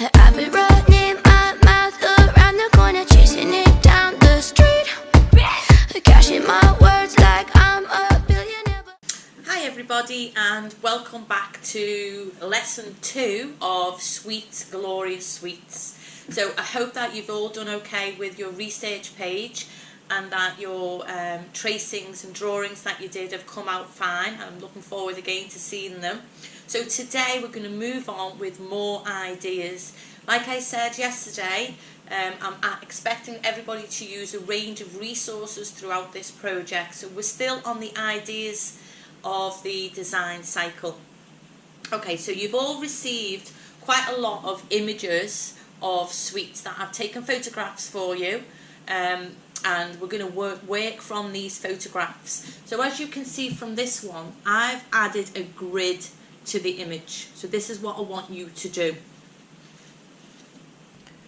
I've been running my mouth around the corner, chasing it down the street, cashing my words like I'm a billionaire. Hi everybody, and welcome back to lesson 2 of Sweet Glorious Sweets. So I hope that you've all done okay with your research page and that your tracings and drawings that you did have come out fine. I'm looking forward again to seeing them. So today we're going to move on with more ideas. Like I said yesterday, I'm expecting everybody to use a range of resources throughout this project. So we're still on the ideas of the design cycle. Okay, so you've all received quite a lot of images of sweets that I've taken photographs for you, and we're going to work from these photographs. So as you can see from this one, I've added a grid to the image. So this is what I want you to do.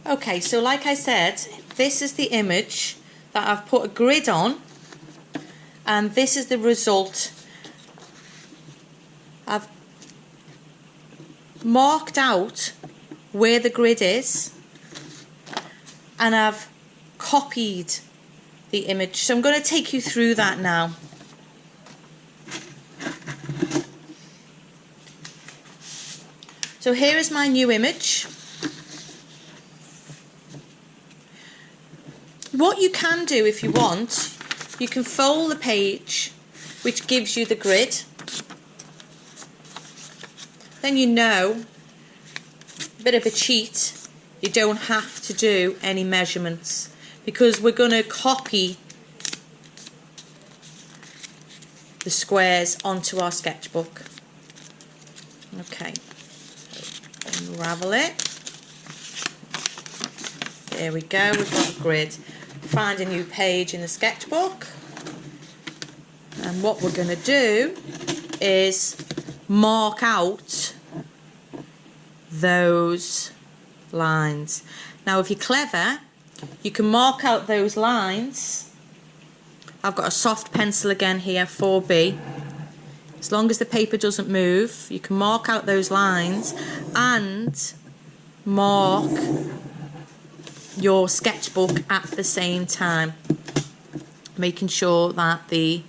Okay, so like I said, this is the image that I've put a grid on, and this is the result. I've marked out where the grid is and I've copied the image. So I'm going to take you through that now. So here is my new image. What you can do if you want, you can fold the page which gives you the grid. Then you know, a bit of a cheat, you don't have to do any measurements because we're going to copy the squares onto our sketchbook. Okay, unravel it. There we go, we've got a grid. Find a new page in the sketchbook, and what we're going to do is mark out those lines. Now if you're clever, you can mark out those lines. I've got a soft pencil again here, 4B. As long as the paper doesn't move, you can mark out those lines and mark your sketchbook at the same time, making sure that the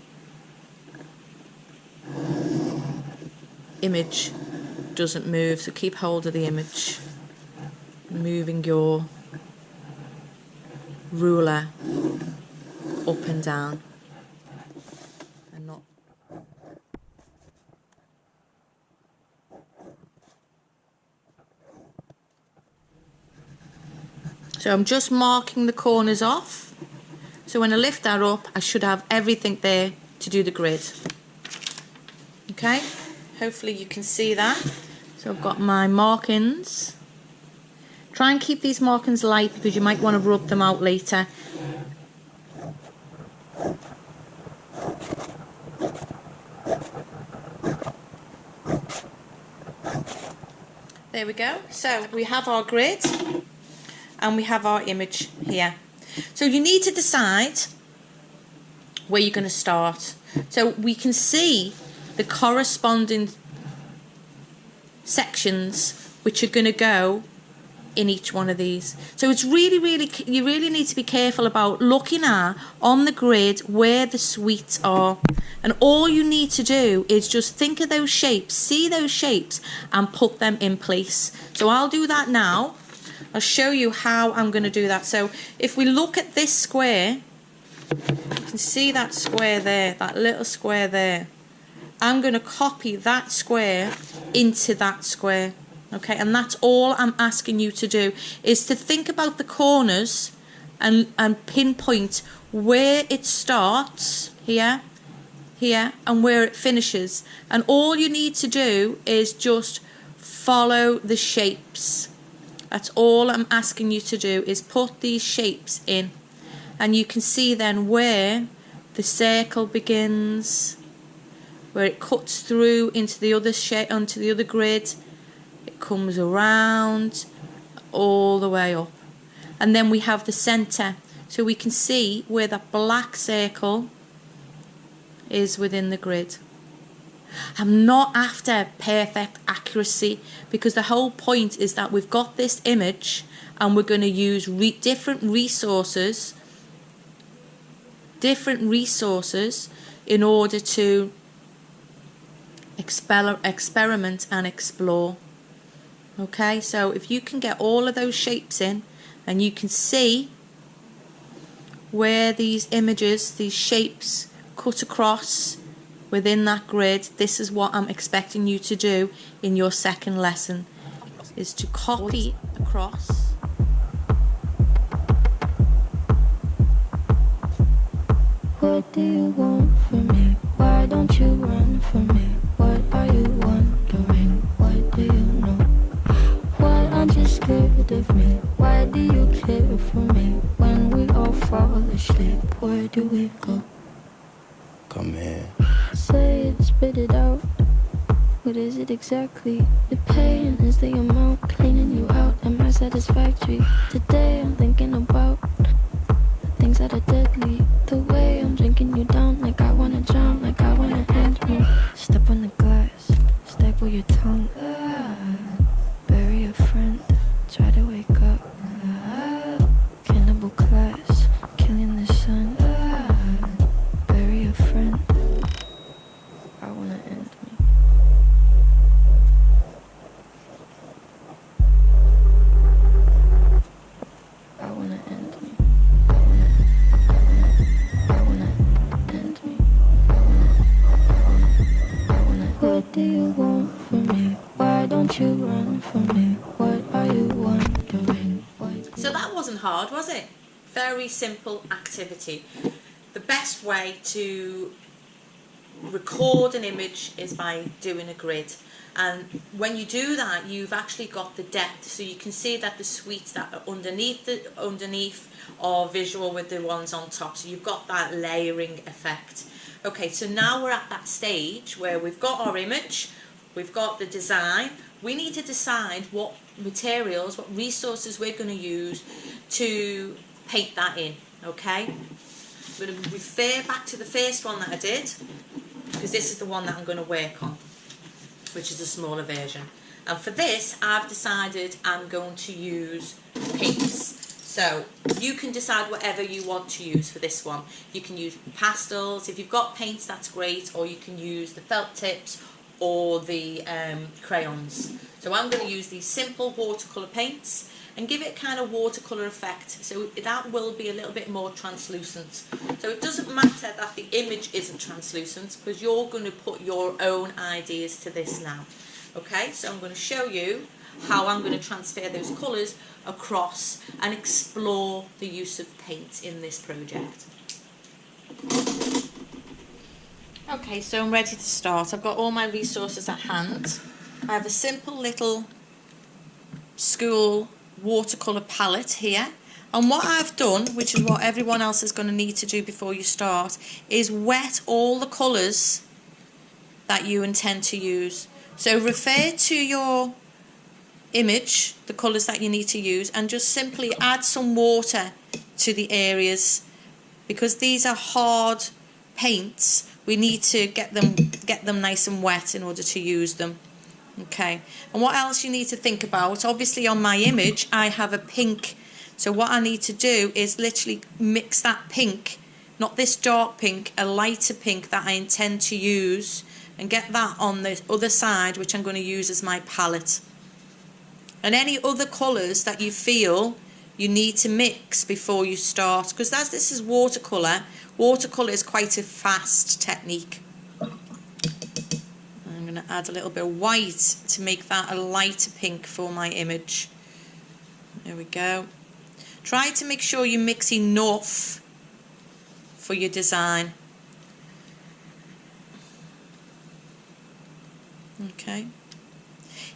image doesn't move. So keep hold of the image, moving your ruler up and down and not. So I'm just marking the corners off, so when I lift that up I should have everything there to do the grid. Okay, hopefully you can see that. So I've got my markings. Try and keep these markings light because you might want to rub them out later. There we go. So we have our grid and we have our image here. So you need to decide where you're going to start. So we can see the corresponding sections which are going to go in each one of these. So it's you really need to be careful about looking at on the grid where the sweets are, and all you need to do is just think of those shapes, see those shapes and put them in place. So I'll do that now. I'll show you how I'm going to do that. So if we look at this square, you can see that square there, that little square there. I'm going to copy that square into that square. Okay, and that's all I'm asking you to do, is to think about the corners and pinpoint where it starts, here, and where it finishes. And all you need to do is just follow the shapes. That's all I'm asking you to do, is put these shapes in. And you can see then where the circle begins, where it cuts through into the other shape, onto the other grid. It comes around all the way up, and then we have the center, so we can see where that black circle is within the grid. I'm not after perfect accuracy, because the whole point is that we've got this image and we're going to use different resources in order to experiment and explore. Okay, so if you can get all of those shapes in and you can see where these images, these shapes cut across within that grid, this is what I'm expecting you to do in your second lesson, is to copy across. What do you want from me? Why don't you run from me? What are you wondering? What do you know? Why aren't you scared of me? Why do you care for me? When we all fall asleep, where do we go? Come here. Say it, spit it out. What is it exactly? The pain is the amount cleaning you out. Am I satisfactory? Today I'm thinking about the things that are deadly. The way I'm drinking you down, like I wanna drown, like I wanna end me. Step on the glass, staple your tongue. Bury a friend, try to wake up. Cannibal class, killing the sun. Bury a friend, I wanna end me. I wanna end me. What do you want from me? Why don't you run from me? What are you wondering? So that wasn't hard, was it? Very simple activity. The best way to record an image is by doing a grid, and when you do that, you've actually got the depth, so you can see that the sweets that are underneath are visual with the ones on top, so you've got that layering effect. Okay, so now we're at that stage where we've got our image, we've got the design. We need to decide what materials, what resources we're going to use to paint that in. Okay, I'm going to refer back to the first one that I did, because this is the one that I'm going to work on, which is a smaller version. And for this, I've decided I'm going to use pinks. So you can decide whatever you want to use for this one. You can use pastels. If you've got paints, that's great. Or you can use the felt tips or the crayons. So I'm going to use these simple watercolour paints and give it a kind of watercolour effect. So that will be a little bit more translucent. So it doesn't matter that the image isn't translucent, because you're going to put your own ideas to this now. Okay, so I'm going to show you how I'm going to transfer those colours across and explore the use of paint in this project. Okay, so I'm ready to start. I've got all my resources at hand. I have a simple little school watercolour palette here, and what I've done, which is what everyone else is going to need to do before you start, is wet all the colours that you intend to use. So refer to your image, the colours that you need to use, and just simply add some water to the areas, because these are hard paints. We need to get them nice and wet in order to use them. Okay, and what else you need to think about, obviously on my image I have a pink, so what I need to do is literally mix that pink, not this dark pink, a lighter pink that I intend to use, and get that on the other side, which I'm going to use as my palette. And any other colours that you feel you need to mix before you start, because as this is watercolour is quite a fast technique. I'm going to add a little bit of white to make that a lighter pink for my image. There we go. Try to make sure you mix enough for your design. Okay.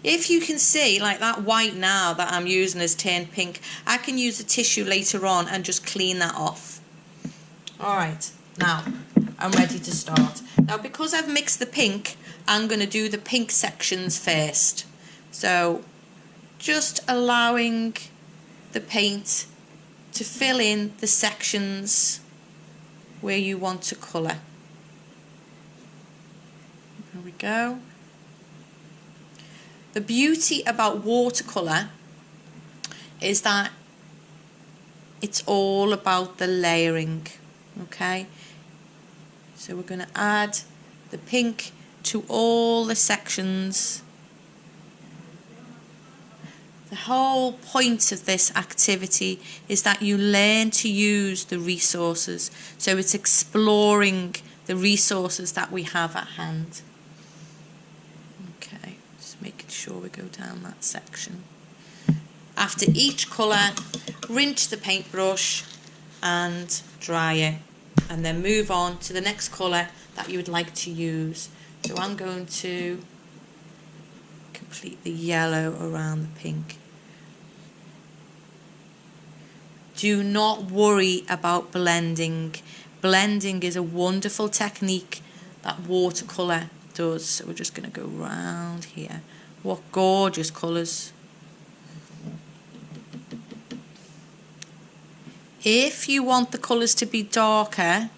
If you can see, like that white now that I'm using has turned pink, I can use a tissue later on and just clean that off. Alright, now I'm ready to start. Now because I've mixed the pink, I'm going to do the pink sections first. So just allowing the paint to fill in the sections where you want to colour. There we go. The beauty about watercolour is that it's all about the layering, okay? So we're going to add the pink to all the sections. The whole point of this activity is that you learn to use the resources. So it's exploring the resources that we have at hand. Okay, just making sure we go down that section. After each colour, rinse the paintbrush and dry it, and then move on to the next colour that you would like to use. So I'm going to complete the yellow around the pink. Do not worry about blending. Blending is a wonderful technique that watercolour does. So we're just going to go round here. What gorgeous colours. If you want the colours to be darker,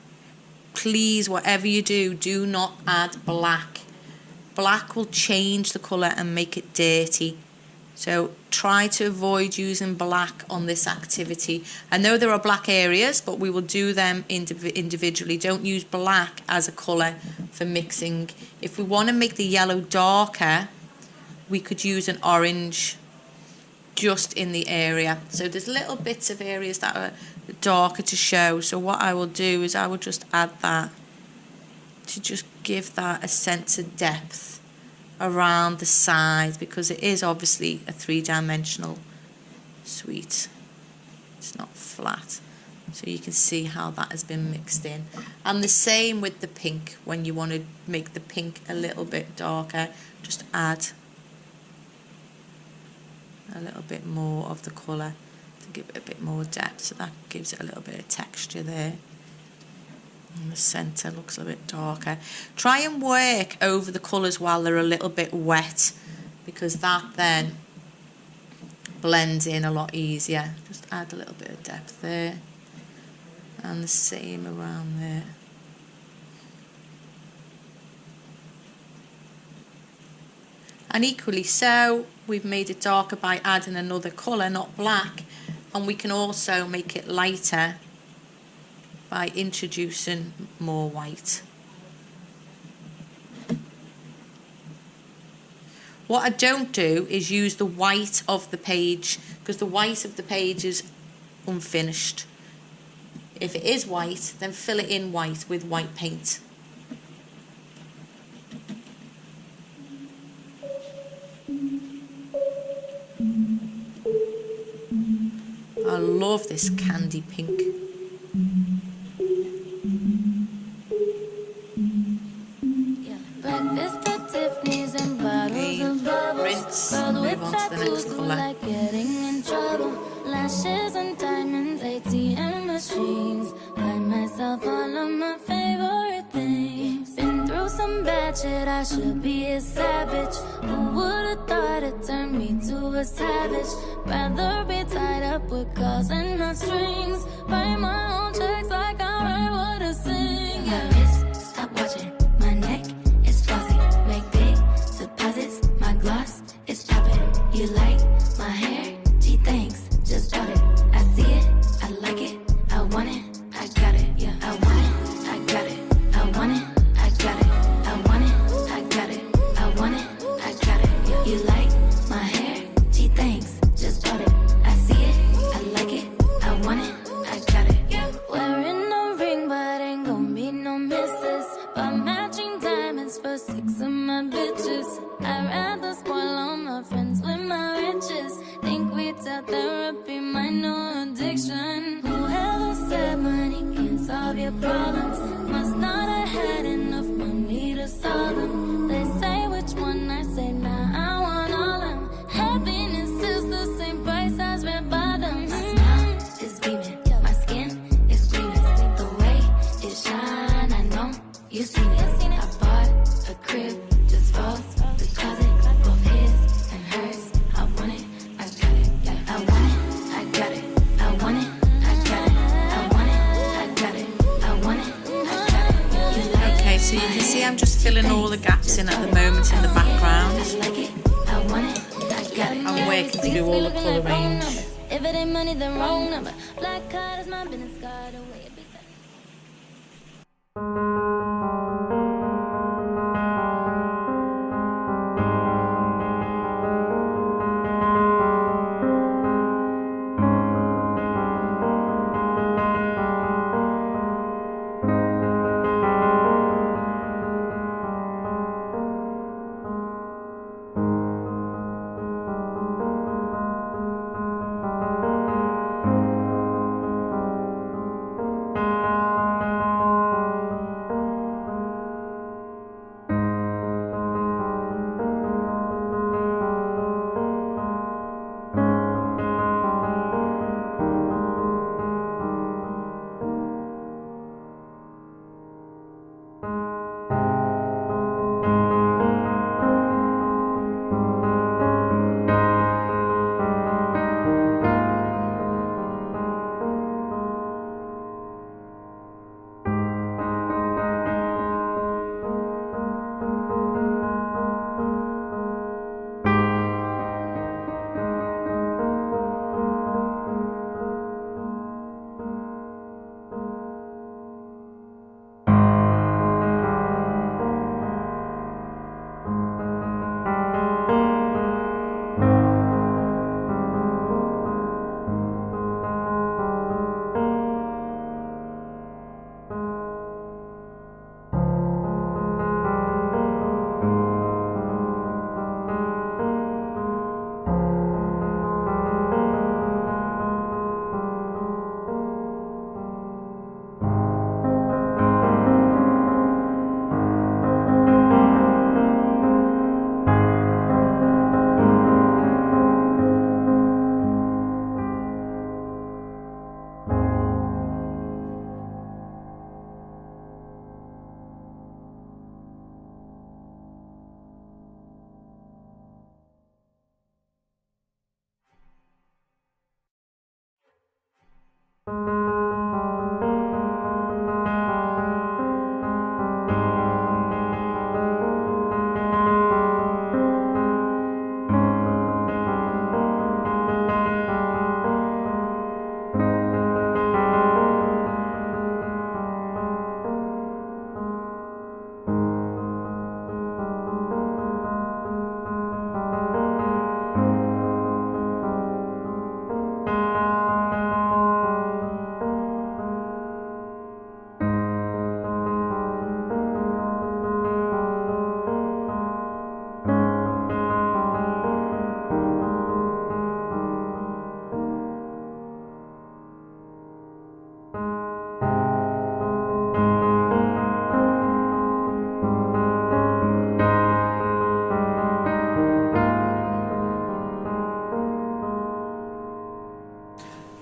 please, whatever you do, do not add black. Black will change the colour and make it dirty. So try to avoid using black on this activity. I know there are black areas, but we will do them individually. Don't use black as a colour for mixing. If we want to make the yellow darker, we could use an orange just in the area. So there's little bits of areas that are darker to show. So what I will do is I will just add that to just give that a sense of depth around the sides, because it is obviously a three-dimensional sweet. It's not flat. So you can see how that has been mixed in. And the same with the pink. When you want to make the pink a little bit darker, just add a little bit more of the colour to give it a bit more depth. So that gives it a little bit of texture there. And the centre looks a bit darker. Try and work over the colours while they're a little bit wet, because that then blends in a lot easier. Just add a little bit of depth there. And the same around there. And equally so, we've made it darker by adding another colour, not black. And we can also make it lighter by introducing more white. What I don't do is use the white of the page, because the white of the page is unfinished. If it is white, then fill it in white with white paint. I love this candy pink. Breakfast at Tiffany's and bottles of bubbles. Rinse, Girl move with on to the tattoos next who colour. like getting in trouble. Lashes and diamonds, ATM machines. Buy myself all of my favorite things. Been through some bad shit, I should be a savage. Who would've thought it turned me to a savage? Rather be tied up with calls and not strings. Write my own checks like I write what I sing. My wrist, stop watching. My neck is flossy. Make big deposits. My gloss is popping. You like my hair? Gee, thanks. Just bought it. I see it. I like it. I want it. I got it. Yeah, I want it. I got it. I want it. I got it. I want it. I got it. I want it. I got it. Yeah. You like my hair? Gee, thanks. Just bought it. I see it. I like it. I want it. I got it. Yeah. Wearing a ring, but ain't gon' be no misses. But matching diamonds for 6 of my bitches. I'd rather spoil all my friends with my riches. Think we tell therapy my new addiction. Whoever said money can't solve your problems must not have had enough money to solve them. They say which one, I say nah, I want all them. Happiness is the same price as red bottoms. My smile is beaming, my skin is gleaming. The way it shine, I know you seen it. I bought a crib just for the closet, both his and hers. I want it, I got it. Yeah, I want it, I got it. I want it, I got it. I want it, I got it. I want it, I see I'm just filling all the gaps in at the moment in the background. I'm working to do all the colour range. If it ain't money, then wrong number. Black card is my business card away.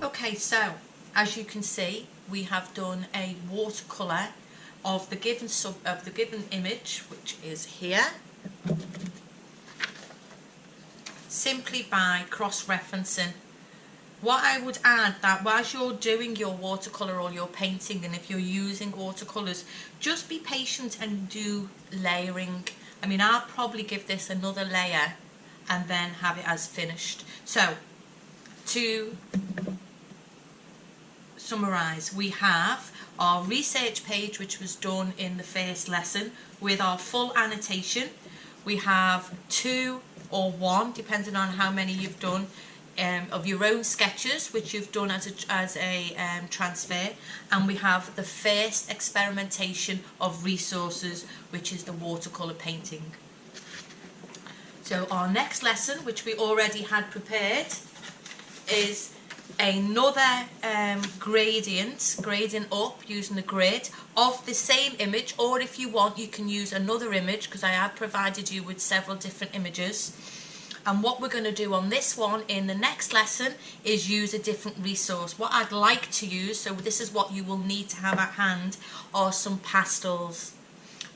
Okay, so as you can see, we have done a watercolour of the given image, which is here, simply by cross-referencing. What I would add, that whilst you're doing your watercolour or your painting, and if you're using watercolours, just be patient and do layering. I mean, I'll probably give this another layer and then have it as finished. So, to summarise, we have our research page, which was done in the first lesson with our full annotation. We have 2 or 1, depending on how many you've done, of your own sketches, which you've done as a transfer, and we have the first experimentation of resources, which is the watercolour painting. So our next lesson, which we already had prepared, is another gradient up using the grid of the same image, or if you want you can use another image, because I have provided you with several different images. And what we're going to do on this one in the next lesson is use a different resource. What I'd like to use, so this is what you will need to have at hand, are some pastels.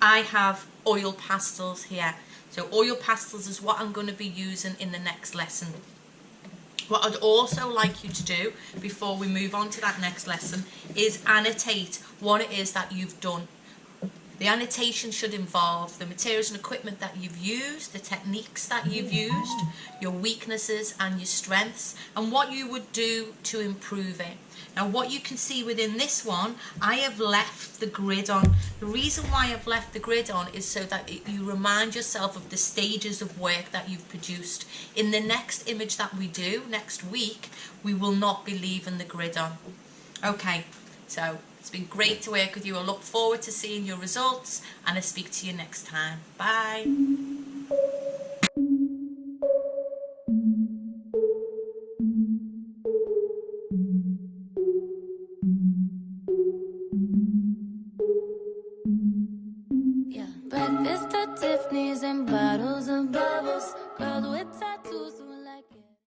I have oil pastels here. So oil pastels is what I'm going to be using in the next lesson. What I'd also like you to do before we move on to that next lesson is annotate what it is that you've done. The annotation should involve the materials and equipment that you've used, the techniques that you've used, your weaknesses and your strengths, and what you would do to improve it. Now what you can see within this one, I have left the grid on. The reason why I've left the grid on is so that you remind yourself of the stages of work that you've produced. In the next image that we do, next week, we will not be leaving the grid on. Okay, so it's been great to work with you. I look forward to seeing your results, and I'll speak to you next time. Bye. Breakfast at Tiffany's and bottles of bubbles, girls with tattoos.